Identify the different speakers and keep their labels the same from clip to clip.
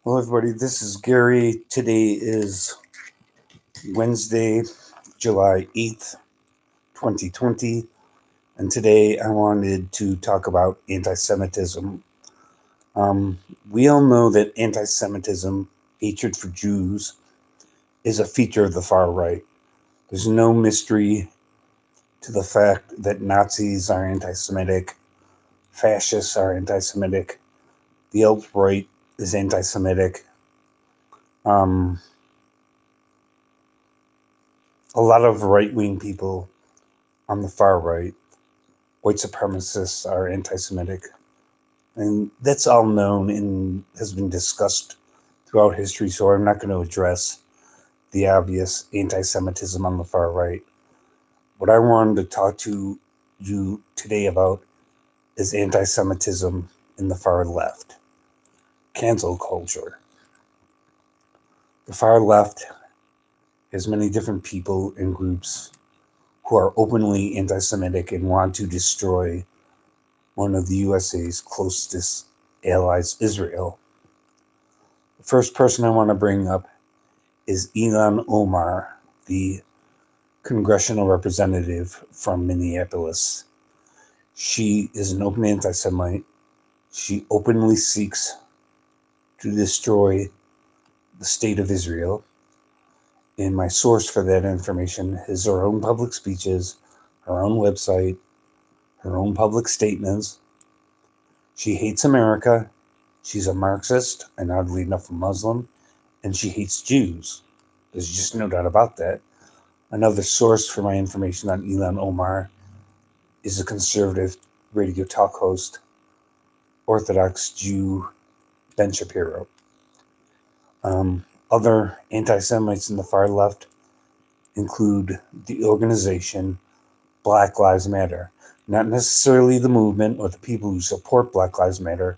Speaker 1: Hello, everybody. This is Gary. Today is Wednesday, July 8th, 2020. And today I wanted to talk about anti Semitism. Um, we all know that anti Semitism, hatred for Jews, is a feature of the far right. There's no mystery to the fact that Nazis are anti Semitic, fascists are anti Semitic, the alt right is anti Semitic. Um, a lot of right wing people on the far right, white supremacists, are anti Semitic. And that's all known and has been discussed throughout history, so I'm not going to address the obvious anti Semitism on the far right. What I wanted to talk to you today about is anti Semitism in the far left, cancel culture. The far left has many different people and groups who are openly anti Semitic and want to destroy one of the USA's closest allies, Israel. The first person I want to bring up is Ilhan Omar, the congressional representative from Minneapolis. She is an open anti Semite. She openly seeks to destroy the state of Israel. And my source for that information is her own public speeches, her own website, her own public statements. She hates America. She's a Marxist, and oddly enough, a Muslim, and she hates Jews. There's just no doubt about that. Another source for my information on Ilhan Omar is a conservative radio talk host, Orthodox Jew Ben Shapiro. Other anti Semites in the far left include the organization Black Lives Matter. Not necessarily the movement or the people who support Black Lives Matter.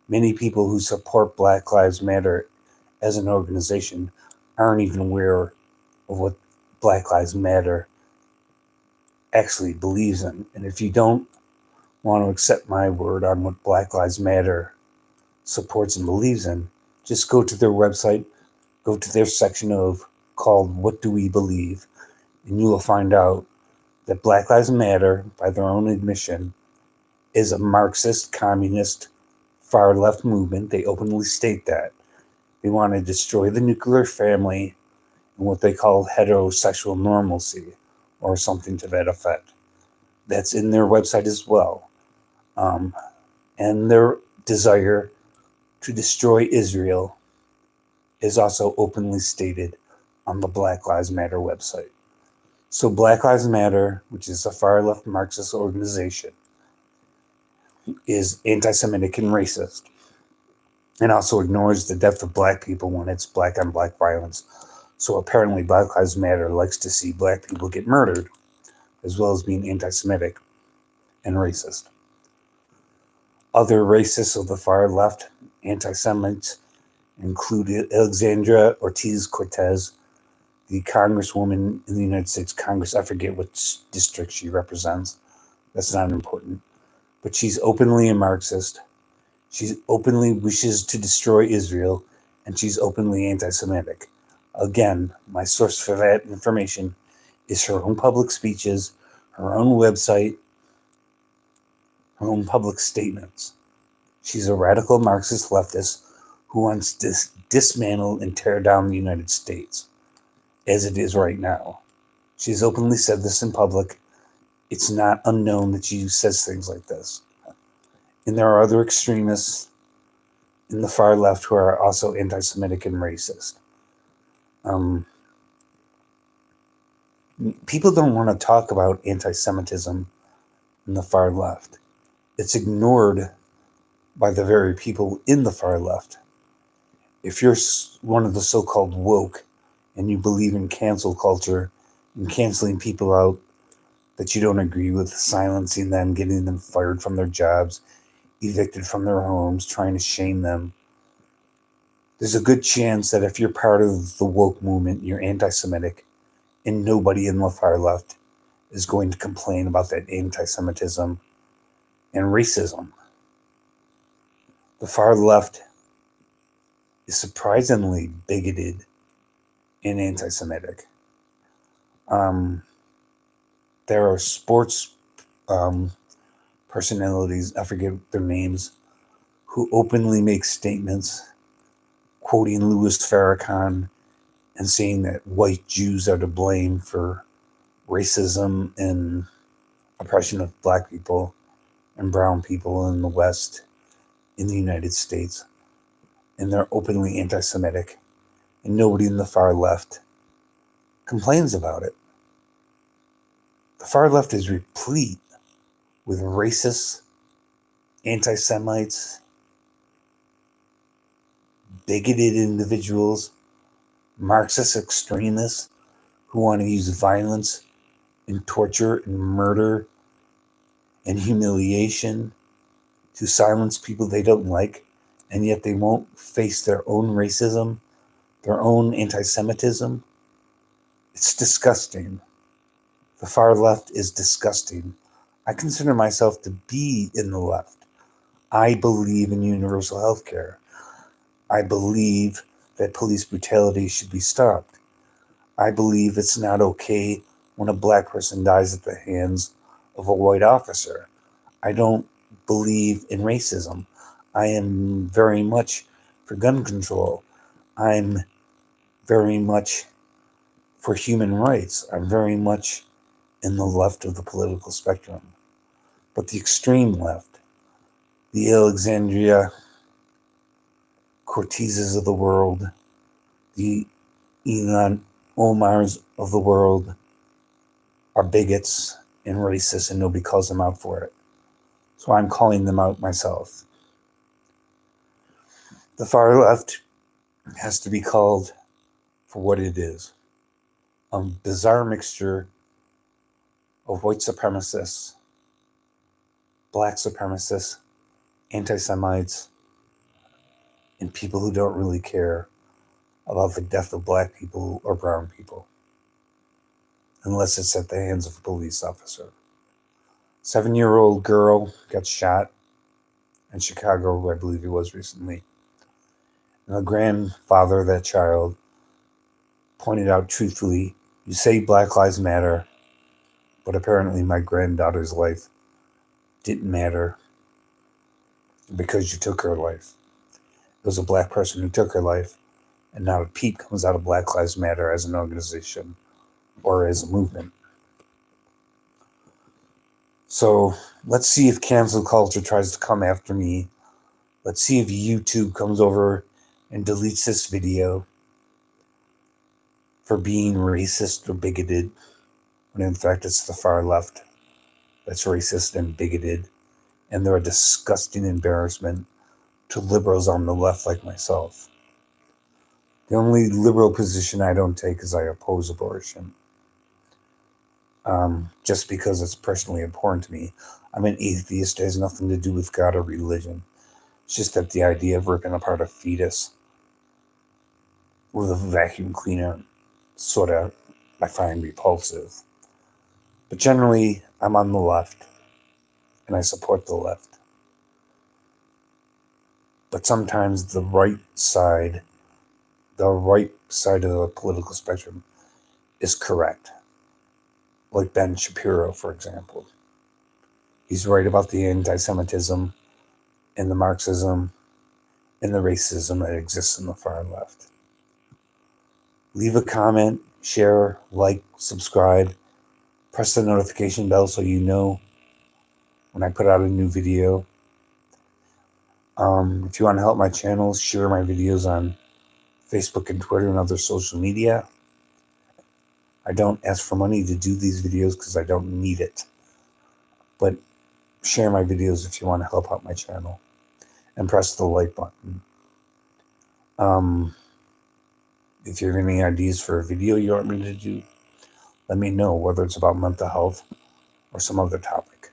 Speaker 1: Many people who support Black Lives Matter as an organization aren't even aware of what Black Lives Matter actually believes in. And if you don't want to accept my word on what Black Lives Matter supports and believes in, just go to their website, go to their section of called What Do We Believe, and you will find out that Black Lives Matter, by their own admission, is a Marxist, communist, far left movement. They openly state that. They want to destroy the nuclear family and what they call heterosexual normalcy, or something to that effect. That's in their website as well. Um, and their desire to destroy Israel is also openly stated on the Black Lives Matter website. So, Black Lives Matter, which is a far left Marxist organization, is anti Semitic and racist, and also ignores the death of black people when it's black on black violence. So, apparently, Black Lives Matter likes to see black people get murdered, as well as being anti Semitic and racist. Other racists of the far left, anti Semites, include Alexandria Ocasio-Cortez, the congresswoman in the United States Congress. I forget which district she represents. That's not important. But she's openly a Marxist. She openly wishes to destroy Israel, and she's openly anti Semitic. Again, my source for that information is her own public speeches, her own website, her own public statements. She's a radical Marxist leftist who wants to dismantle and tear down the United States as it is right now. She's openly said this in public. It's not unknown that she says things like this. And there are other extremists in the far left who are also anti Semitic and racist. Um, People don't want to talk about anti Semitism in the far left. It's ignored by the very people in the far left. If you're one of the so called woke and you believe in cancel culture and canceling people out that you don't agree with, silencing them, getting them fired from their jobs, evicted from their homes, trying to shame them, there's a good chance that if you're part of the woke movement, you're anti Semitic, and nobody in the far left is going to complain about that anti Semitism and racism. The far left is surprisingly bigoted and anti-Semitic. There are sports um, personalities, I forget their names, who openly make statements quoting Louis Farrakhan and saying that white Jews are to blame for racism and oppression of black people and brown people in the West in the United States. And they're openly anti Semitic. And nobody in the far left complains about it. The far left is replete with racists, anti Semites, bigoted individuals, Marxist extremists who want to use violence and torture and murder and humiliation to silence people they don't like, and yet they won't face their own racism, their own anti Semitism. It's disgusting. The far left is disgusting. I consider myself to be in the left. I believe in universal health care. I believe that police brutality should be stopped. I believe it's not okay when a black person dies at the hands of a white officer. I don't believe in racism. I am very much for gun control. I'm very much for human rights. I'm very much in the left of the political spectrum. But the extreme left, the Alexandria Cortezes of the world, the Elon Omars of the world, are bigots and racist, and nobody calls them out for it. So I'm calling them out myself. The far left has to be called for what it is, a bizarre mixture of white supremacists, black supremacists, anti Semites, and people who don't really care about the death of black people or brown people, unless it's at the hands of a police officer. 7-year-old girl got shot in Chicago, I believe it was recently. And the grandfather of that child pointed out truthfully, you say Black Lives Matter, but apparently my granddaughter's life didn't matter because you took her life. It was a black person who took her life, and not a peep comes out of Black Lives Matter as an organization or as a movement. So let's see if cancel culture tries to come after me. Let's see if YouTube comes over and deletes this video for being racist or bigoted, when in fact it's the far left that's racist and bigoted, and they're a disgusting embarrassment to liberals on the left like myself. The only liberal position I don't take is I oppose abortion. Just because it's personally important to me. I'm an atheist. It has nothing to do with God or religion. It's just that the idea of ripping apart a fetus with a vacuum cleaner sort of I find repulsive. But generally, I'm on the left, and I support the left. But sometimes the right side of the political spectrum is correct. Like Ben Shapiro, for example. He's right about the anti-Semitism and the Marxism and the racism that exists in the far left. Leave a comment, share, like, subscribe, press the notification bell so you know when I put out a new video. If you want to help my channel, share my videos on Facebook and Twitter and other social media. I don't ask for money to do these videos because I don't need it. But share my videos if you want to help out my channel. And press the like button. If you have any ideas for a video you want me to do, let me know, whether it's about mental health or some other topic.